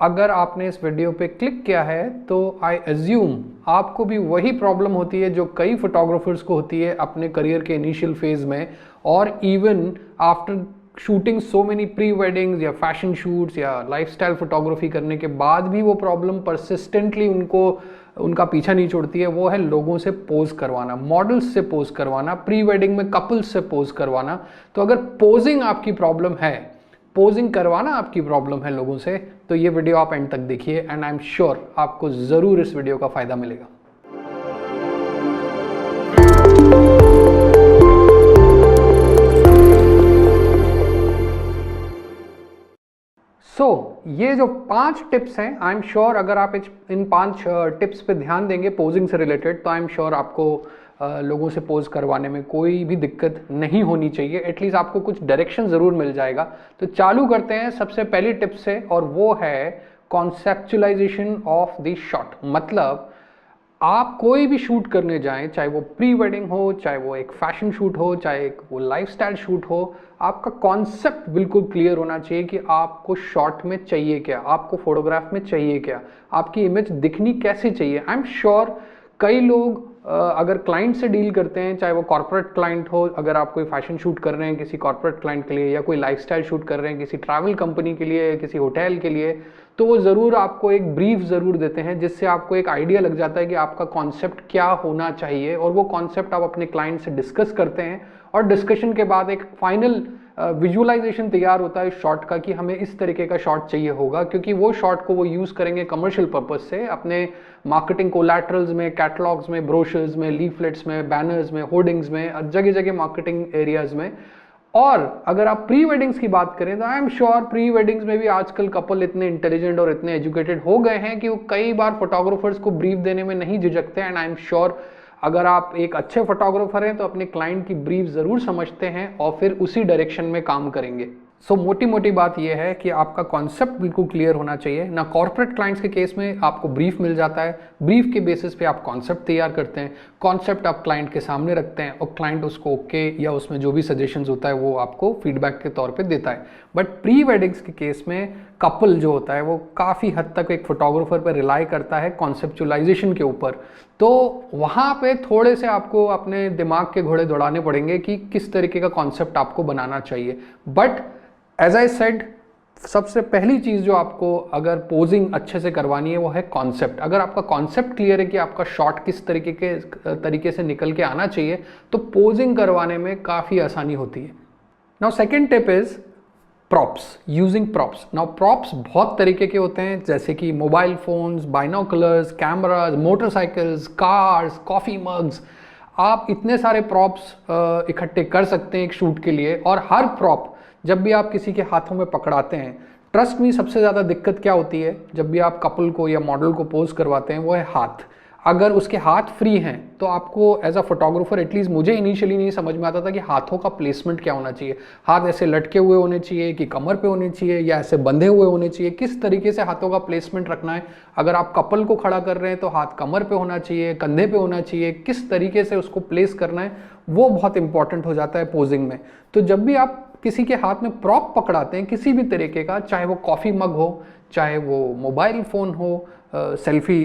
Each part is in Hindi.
अगर आपने इस वीडियो पे क्लिक किया है तो आई एज्यूम आपको भी वही प्रॉब्लम होती है जो कई फोटोग्राफर्स को होती है अपने करियर के इनिशियल फेज में, और even after shooting so many pre weddings या फैशन शूट्स या लाइफस्टाइल फोटोग्राफी करने के बाद भी वो प्रॉब्लम परसिस्टेंटली उनका पीछा नहीं छोड़ती है। वो है लोगों से पोज करवाना, मॉडल्स से पोज करवाना, प्री वेडिंग में कपल्स से पोज करवाना। तो अगर पोजिंग आपकी प्रॉब्लम है, पोजिंग करवाना आपकी प्रॉब्लम है लोगों से, तो ये वीडियो आप एंड तक देखिए एंड आई एम श्योर आपको ज़रूर इस वीडियो का फ़ायदा मिलेगा। ये जो 5 टिप्स हैं, आई एम श्योर अगर आप इन 5 टिप्स पे ध्यान देंगे पोजिंग से रिलेटेड, तो आई एम श्योर आपको लोगों से पोज करवाने में कोई भी दिक्कत नहीं होनी चाहिए। एटलीस्ट आपको कुछ डायरेक्शन ज़रूर मिल जाएगा। तो चालू करते हैं सबसे पहली टिप से, और वो है कॉन्सेप्चुअलाइजेशन ऑफ द शॉट। मतलब आप कोई भी शूट करने जाएं, चाहे वो प्री वेडिंग हो, चाहे वो एक फैशन शूट हो, चाहे वो लाइफस्टाइल शूट हो, आपका कॉन्सेप्ट बिल्कुल क्लियर होना चाहिए कि आपको शॉट में चाहिए क्या, आपको फोटोग्राफ में चाहिए क्या, आपकी इमेज दिखनी कैसे चाहिए। आई एम श्योर कई लोग अगर क्लाइंट से डील करते हैं, चाहे वो कॉर्पोरेट क्लाइंट हो, अगर आप कोई फैशन शूट कर रहे हैं किसी कॉर्पोरेट क्लाइंट के लिए, या कोई लाइफस्टाइल शूट कर रहे हैं किसी ट्रैवल कंपनी के लिए, किसी होटल के लिए, तो वो ज़रूर आपको एक ब्रीफ ज़रूर देते हैं जिससे आपको एक आइडिया लग जाता है कि आपका कॉन्सेप्ट क्या होना चाहिए। और वो कॉन्सेप्ट आप अपने क्लाइंट से डिस्कस करते हैं और डिस्कशन के बाद एक फाइनल विजुअलाइजेशन तैयार होता है शॉट का कि हमें इस तरीके का शॉट चाहिए होगा, क्योंकि वो शॉट को वो यूज़ करेंगे कमर्शियल पर्पस से अपने मार्केटिंग कोलैटरल्स में, कैटलॉग्स में, ब्रोशर्स में, लीफलेट्स में, बैनर्स में, होर्डिंग्स में, जगह जगह मार्केटिंग एरियाज में। और अगर आप प्री वेडिंग्स की बात करें तो I am sure pre weddings में भी आजकल कपल इतने इंटेलिजेंट और इतने एजुकेटेड हो गए हैं कि वो कई बार फोटोग्राफर्स को ब्रीफ देने में नहीं झिझकते हैं। एंड आई एम श्योर अगर आप एक अच्छे फोटोग्राफर हैं तो अपने क्लाइंट की ब्रीफ ज़रूर समझते हैं और फिर उसी डायरेक्शन में काम करेंगे। सो मोटी मोटी बात यह है कि आपका कॉन्सेप्ट बिल्कुल क्लियर होना चाहिए ना। कॉर्पोरेट क्लाइंट्स के केस में आपको ब्रीफ मिल जाता है, ब्रीफ के बेसिस पे आप कॉन्सेप्ट तैयार करते हैं, कॉन्सेप्ट आप क्लाइंट के सामने रखते हैं और क्लाइंट उसको ओके या उसमें जो भी सजेशंस होता है वो आपको फीडबैक के तौर पे देता है। बट प्री वेडिंग्स के केस में कपल जो होता है वो काफ़ी हद तक एक फोटोग्राफर पर रिलाई करता है कॉन्सेप्चुलाइजेशन के ऊपर। तो वहाँ पे थोड़े से आपको अपने दिमाग के घोड़े दौड़ाने पड़ेंगे कि किस तरीके का कॉन्सेप्ट आपको बनाना चाहिए। बट एज आई सेड, सबसे पहली चीज़ जो आपको अगर पोजिंग अच्छे से करवानी है वो है कॉन्सेप्ट। अगर आपका कॉन्सेप्ट क्लियर है कि आपका शॉट किस तरीके से निकल के आना चाहिए तो पोजिंग करवाने में काफ़ी आसानी होती है। Now second tip is props, using props. Now props बहुत तरीके के होते हैं, जैसे कि mobile phones, binoculars, cameras, motorcycles, cars, coffee mugs. आप इतने सारे प्रॉप्स इकट्ठे कर सकते हैं एक शूट के लिए। और हर प्रॉप जब भी आप किसी के हाथों में पकड़ाते हैं, ट्रस्ट में सबसे ज़्यादा दिक्कत क्या होती है जब भी आप कपल को या मॉडल को पोज करवाते हैं, वो है हाथ। अगर उसके हाथ फ्री हैं तो आपको एज अ फोटोग्राफर, एटलीस्ट मुझे इनिशियली नहीं समझ में आता था कि हाथों का प्लेसमेंट क्या होना चाहिए। हाथ ऐसे लटके हुए होने चाहिए कि कमर पे होने चाहिए या ऐसे बंधे हुए होने चाहिए, किस तरीके से हाथों का प्लेसमेंट रखना है। अगर आप कपल को खड़ा कर रहे हैं तो हाथ कमर पे होना चाहिए, कंधे पे होना चाहिए, किस तरीके से उसको प्लेस करना है वो बहुत इंपॉर्टेंट हो जाता है पोजिंग में। तो जब भी आप किसी के हाथ में प्रॉप पकड़ाते हैं किसी भी तरीके का, चाहे वो कॉफ़ी मग हो, चाहे वो मोबाइल फ़ोन हो, सेल्फी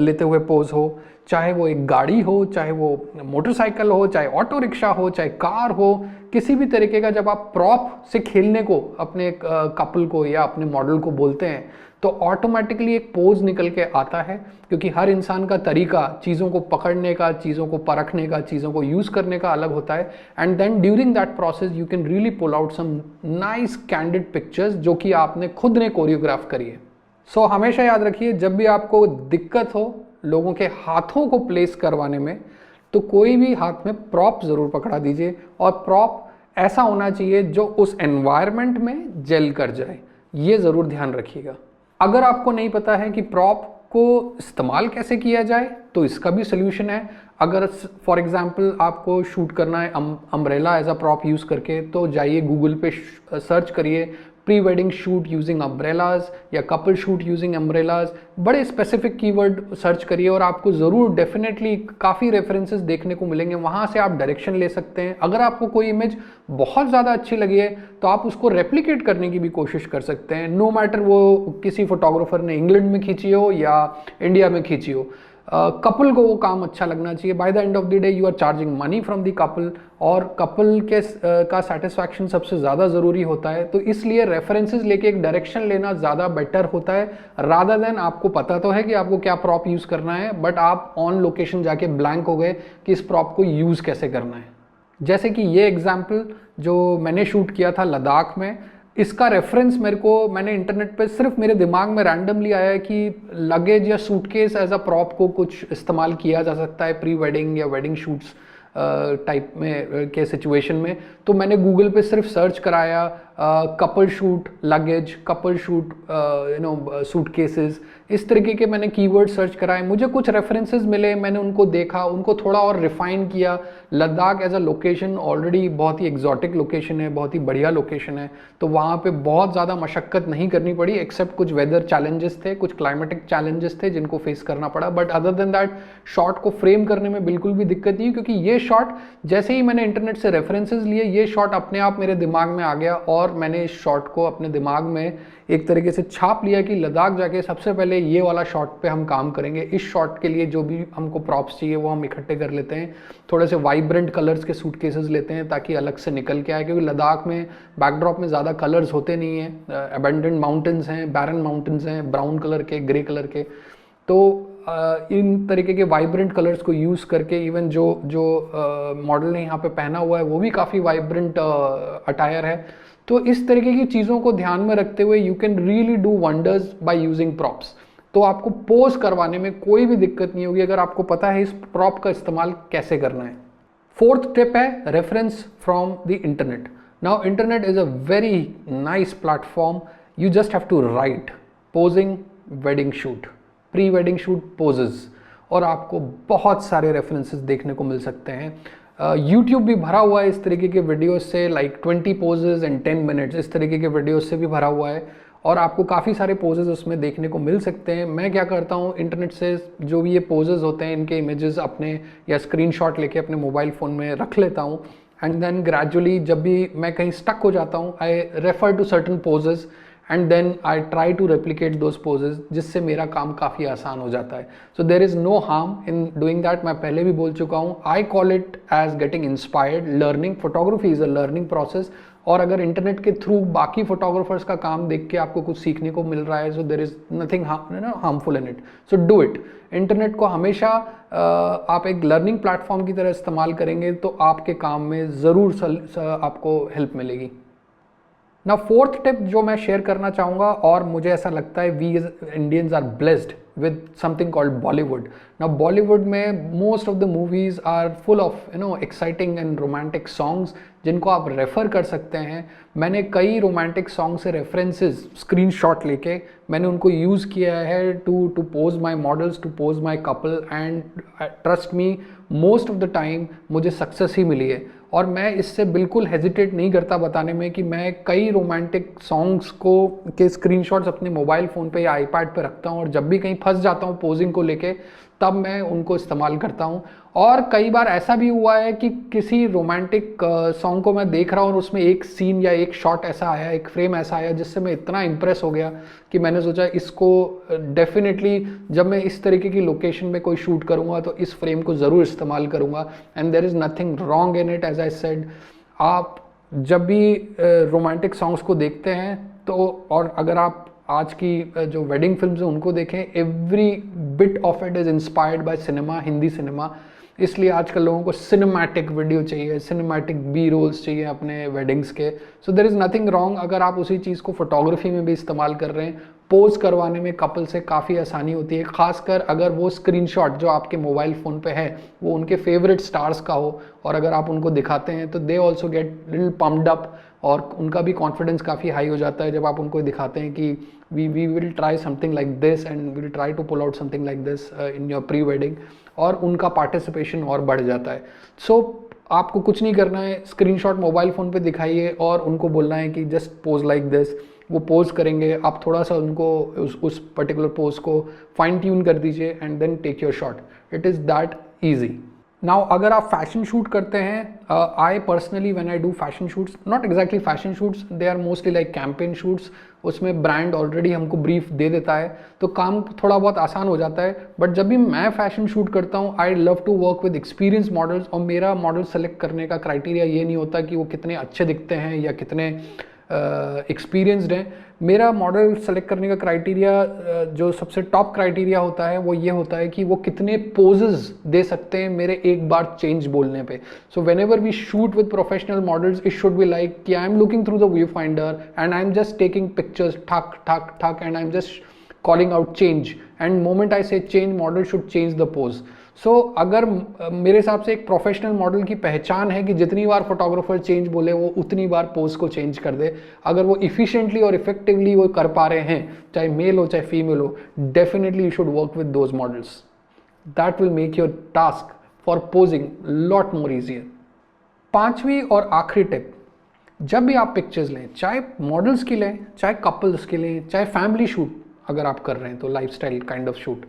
लेते हुए पोज हो, चाहे वो एक गाड़ी हो, चाहे वो मोटरसाइकिल हो, चाहे ऑटो रिक्शा हो, चाहे कार हो, किसी भी तरीके का जब आप प्रॉप से खेलने को अपने कपल को या अपने मॉडल को बोलते हैं तो ऑटोमेटिकली एक पोज निकल के आता है। क्योंकि हर इंसान का तरीका चीज़ों को पकड़ने का, चीज़ों को परखने का, चीज़ों को यूज़ करने का अलग होता है। And then during that process you can really pull out some nice candid pictures जो कि आपने खुद ने कोरियोग्राफ करी है। सो हमेशा याद रखिए, जब भी आपको दिक्कत हो लोगों के हाथों को प्लेस करवाने में तो कोई भी हाथ में प्रॉप ज़रूर पकड़ा दीजिए, और प्रॉप ऐसा होना चाहिए जो उस एनवायरनमेंट में जेल कर जाए, ये ज़रूर ध्यान रखिएगा। अगर आपको नहीं पता है कि प्रॉप को इस्तेमाल कैसे किया जाए तो इसका भी सोल्यूशन है। अगर फॉर एग्जांपल आपको शूट करना है umbrella as a prop use करके, तो जाइए गूगल पे सर्च करिए pre wedding shoot using umbrellas या कपल शूट यूजिंग अम्ब्रेलाज, बड़े स्पेसिफिक कीवर्ड सर्च करिए और आपको ज़रूर डेफिनेटली काफ़ी रेफरेंसेस देखने को मिलेंगे। वहाँ से आप डायरेक्शन ले सकते हैं। अगर आपको कोई इमेज बहुत ज़्यादा अच्छी लगी है तो आप उसको रेप्लिकेट करने की भी कोशिश कर सकते हैं, नो मैटर वो किसी फोटोग्राफर ने इंग्लैंड में खींची हो या इंडिया में खींची हो। कपल को वो काम अच्छा लगना चाहिए। By the end of the day you are charging money from the couple, और कपल के का सेटिस्फैक्शन सबसे ज़्यादा ज़रूरी होता है। तो इसलिए रेफरेंसेस लेके एक डायरेक्शन लेना ज़्यादा बेटर होता है, रादर देन आपको पता तो है कि आपको क्या प्रॉप यूज़ करना है बट आप ऑन लोकेशन जाके ब्लैंक हो गए कि इस प्रॉप को यूज़ कैसे करना है। जैसे कि ये एग्जाम्पल जो मैंने शूट किया था लद्दाख में, इसका रेफरेंस मैंने इंटरनेट पे सिर्फ मेरे दिमाग में रैंडमली आया है कि लगेज या सूटकेस एज अ प्रॉप को कुछ इस्तेमाल किया जा सकता है प्री वेडिंग या वेडिंग शूट्स टाइप में के सिचुएशन में। तो मैंने गूगल पे सिर्फ सर्च कराया couple shoot luggage, couple shoot suitcases, इस तरीके के मैंने कीवर्ड सर्च कराए। मुझे कुछ रेफरेंसेस मिले, मैंने उनको देखा, उनको थोड़ा और रिफाइन किया। Ladakh as a location already बहुत ही एग्जॉटिक लोकेशन है, बहुत ही बढ़िया लोकेशन है, तो वहाँ पे बहुत ज़्यादा मशक्क़त नहीं करनी पड़ी, एक्सेप्ट कुछ वेदर चैलेंजेस थे, कुछ क्लाइमेटिक चैलेंजेस थे जिनको फेस करना पड़ा। But other than that shot को फ्रेम करने में बिल्कुल भी दिक्कत नहीं, क्योंकि ये शॉट जैसे ही मैंने इंटरनेट से रेफरेंसेस लिए, ये शॉट अपने आप मेरे दिमाग में आ गया और मैंने इस शॉट को अपने दिमाग में एक तरीके से छाप लिया कि लद्दाख जाके सबसे पहले ये वाला शॉट पे हम काम करेंगे। इस शॉट के लिए जो भी हमको प्रॉप्स चाहिए वो हम इकट्ठे कर लेते हैं, थोड़े से वाइब्रेंट कलर्स के सूटकेसेस लेते हैं ताकि अलग से निकल के आए, क्योंकि लद्दाख में बैकड्रॉप में ज़्यादा कलर्स होते नहीं हैं, अबेंडेंट माउंटेन्स हैं, बैरन माउंटेन्स हैं, ब्राउन कलर के, ग्रे कलर के। तो इन तरीके के वाइब्रेंट कलर्स को यूज़ करके इवन जो मॉडल ने यहाँ पे पहना हुआ है वो भी काफ़ी वाइब्रेंट अटायर है। तो इस तरीके की चीज़ों को ध्यान में रखते हुए you can really do wonders by using props. तो आपको पोज करवाने में कोई भी दिक्कत नहीं होगी अगर आपको पता है इस प्रॉप का इस्तेमाल कैसे करना है। फोर्थ टिप है reference from the internet. Now internet is a very nice platform, you just have to write posing wedding shoot, pre wedding shoot poses, और आपको बहुत सारे रेफरेंसेस देखने को मिल सकते हैं। यूट्यूब भी भरा हुआ है इस तरीके के वीडियोस से, लाइक 20 पोजेस इन 10 मिनट्स, इस तरीके के वीडियोस से भी भरा हुआ है और आपको काफ़ी सारे पोजेस उसमें देखने को मिल सकते हैं। मैं क्या करता हूँ, इंटरनेट से जो भी ये पोजेस होते हैं इनके इमेजेस अपने या स्क्रीनशॉट लेके अपने मोबाइल फ़ोन में रख लेता हूँ, एंड देन ग्रेजुअली जब भी मैं कहीं स्टक हो जाता हूँ I refer to certain poses and then I try to replicate those poses, जिससे मेरा काम काफ़ी आसान हो जाता है। So there is no harm in doing that. मैं पहले भी बोल चुका हूँ, I call it as getting inspired learning. Photography is a learning process, और अगर इंटरनेट के थ्रू बाकी फोटोग्राफर्स का काम देख के आपको कुछ सीखने को मिल रहा है, so there is nothing harmful in it, so do it. Internet को हमेशा आप एक लर्निंग प्लेटफॉर्म की तरह इस्तेमाल करेंगे तो आपके काम में ज़रूर आपको हेल्प मिलेगी। ना फोर्थ टिप जो मैं शेयर करना चाहूँगा, और मुझे ऐसा लगता है we Indians are blessed with something called Bollywood. ना बॉलीवुड में most of the movies are full of exciting and romantic songs जिनको आप रेफ़र कर सकते हैं। मैंने कई रोमांटिक सॉन्ग से रेफरेंसेस स्क्रीनशॉट लेके मैंने उनको यूज़ किया है to pose my models, to pose my couple, and trust me most of the time मुझे सक्सेस ही मिली है। और मैं इससे बिल्कुल हेजिटेट नहीं करता बताने में कि मैं कई रोमांटिक सॉन्ग्स के स्क्रीनशॉट्स अपने मोबाइल फ़ोन पे या आईपैड पे रखता हूँ, और जब भी कहीं फंस जाता हूँ पोजिंग को लेके तब मैं उनको इस्तेमाल करता हूँ। और कई बार ऐसा भी हुआ है कि किसी रोमांटिक सॉन्ग को मैं देख रहा हूँ और उसमें एक सीन या एक शॉट ऐसा आया, एक फ्रेम ऐसा आया जिससे मैं इतना इम्प्रेस हो गया कि मैंने सोचा इसको डेफिनेटली जब मैं इस तरीके की लोकेशन में कोई शूट करूँगा तो इस फ्रेम को ज़रूर इस्तेमाल करूँगा। And there is nothing wrong in it, as I said. आप जब भी रोमांटिक सॉन्ग्स को देखते हैं तो, और अगर आप आज की जो वेडिंग फिल्म्स हैं उनको देखें, every bit of it is inspired by cinema, Hindi cinema. इसलिए आजकल लोगों को सिनेमैटिक वीडियो चाहिए, सिनेमैटिक बी रोल्स चाहिए अपने वेडिंग्स के। So there is nothing wrong अगर आप उसी चीज़ को फोटोग्राफी में भी इस्तेमाल कर रहे हैं। पोज करवाने में कपल से काफ़ी आसानी होती है, खासकर अगर वो स्क्रीनशॉट जो आपके मोबाइल फ़ोन पे है वो उनके फेवरेट स्टार्स का हो, और अगर आप उनको दिखाते हैं तो they also get little pumped up, और उनका भी कॉन्फिडेंस काफ़ी हाई हो जाता है जब आप उनको दिखाते हैं कि we will try something like this and will try to pull out something like this in your pre wedding, और उनका पार्टिसिपेशन और बढ़ जाता है। सो आपको कुछ नहीं करना है, स्क्रीनशॉट मोबाइल फ़ोन पे दिखाइए और उनको बोलना है कि जस्ट पोज लाइक दिस, वो पोज करेंगे, आप थोड़ा सा उनको उस पर्टिकुलर पोज को फाइन ट्यून कर दीजिए and then take your shot. It is that easy. Now अगर आप फैशन शूट करते हैं, I personally when I do fashion shoots, not exactly fashion shoots, they are mostly like campaign shoots, उसमें ब्रांड ऑलरेडी हमको ब्रीफ दे देता है तो काम थोड़ा बहुत आसान हो जाता है. बट जब भी मैं फैशन शूट करता हूँ, I love to work with experience models. और मेरा मॉडल सेलेक्ट करने का क्राइटेरिया ये नहीं होता कि वो कितने अच्छे दिखते हैं या कितने एक्सपीरियंसड हैं. मेरा मॉडल सेलेक्ट करने का क्राइटेरिया जो सबसे टॉप क्राइटेरिया होता है वो ये होता है कि वो कितने पोजेस दे सकते हैं मेरे एक बार चेंज बोलने पे. So whenever we shoot with professional models, it should be like कि I am looking through the viewfinder and I am just taking pictures ठक ठक ठक and I am just calling out change, and moment I say change, model should change the pose. So अगर मेरे हिसाब से एक प्रोफेशनल मॉडल की पहचान है कि जितनी बार फोटोग्राफर चेंज बोले वो उतनी बार पोज को चेंज कर दे. अगर वो इफिशिएंटली और इफेक्टिवली वो कर पा रहे हैं, चाहे मेल हो चाहे फीमेल हो, definitely you should work with those models. That will make your task for posing lot more easier. 5वीं और आखिरी टिप, जब भी आप पिक्चर्स लें, चाहे मॉडल्स की लें, चाहे कपल्स के लें, चाहे फैमिली शूट अगर आप कर रहे हैं तो lifestyle kind of shoot,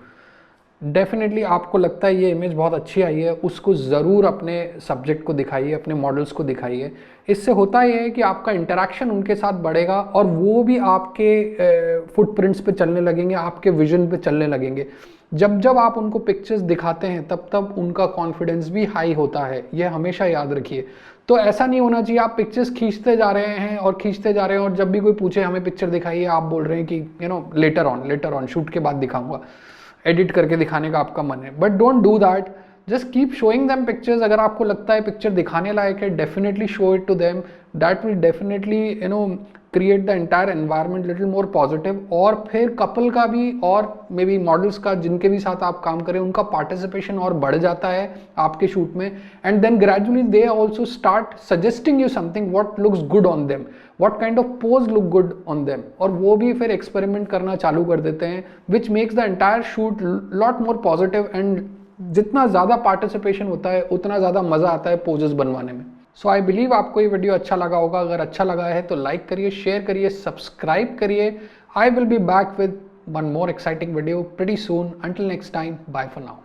definitely आपको लगता है ये इमेज बहुत अच्छी आई है, उसको ज़रूर अपने सब्जेक्ट को दिखाइए, अपने मॉडल्स को दिखाइए. इससे होता ये है कि आपका इंटरेक्शन उनके साथ बढ़ेगा और वो भी आपके फुटप्रिंट्स पे चलने लगेंगे, आपके विजन पे चलने लगेंगे. जब जब आप उनको पिक्चर्स दिखाते हैं तब तब उनका कॉन्फिडेंस भी हाई होता है, ये हमेशा याद रखिए. तो ऐसा नहीं होना चाहिए आप पिक्चर्स खींचते जा रहे हैं और खींचते जा रहे हैं और जब भी कोई पूछे हमें पिक्चर दिखाइए, आप बोल रहे हैं कि लेटर ऑन शूट के बाद दिखाऊंगा, एडिट करके दिखाने का आपका मन है. But don't do that, just keep showing them pictures. अगर आपको लगता है पिक्चर दिखाने लायक है, definitely show it to them. That will definitely create the entire environment little more positive. और फिर कपल का भी और मे बी मॉडल्स का, जिनके भी साथ आप काम करें, उनका पार्टिसिपेशन और बढ़ जाता है आपके शूट में. And then gradually they also start suggesting you something what looks good on them, what kind of pose look good on them. और वो भी फिर एक्सपेरिमेंट करना चालू कर देते हैं, which makes the entire shoot lot more positive. And जितना ज़्यादा पार्टिसिपेशन होता है उतना ज़्यादा मज़ा आता है पोजेस बनवाने में. सो आई बिलीव आपको ये वीडियो अच्छा लगा होगा. अगर अच्छा लगा है तो लाइक करिए, शेयर करिए, सब्सक्राइब करिए. I will be back with one more exciting video pretty soon. Until next time, bye for now.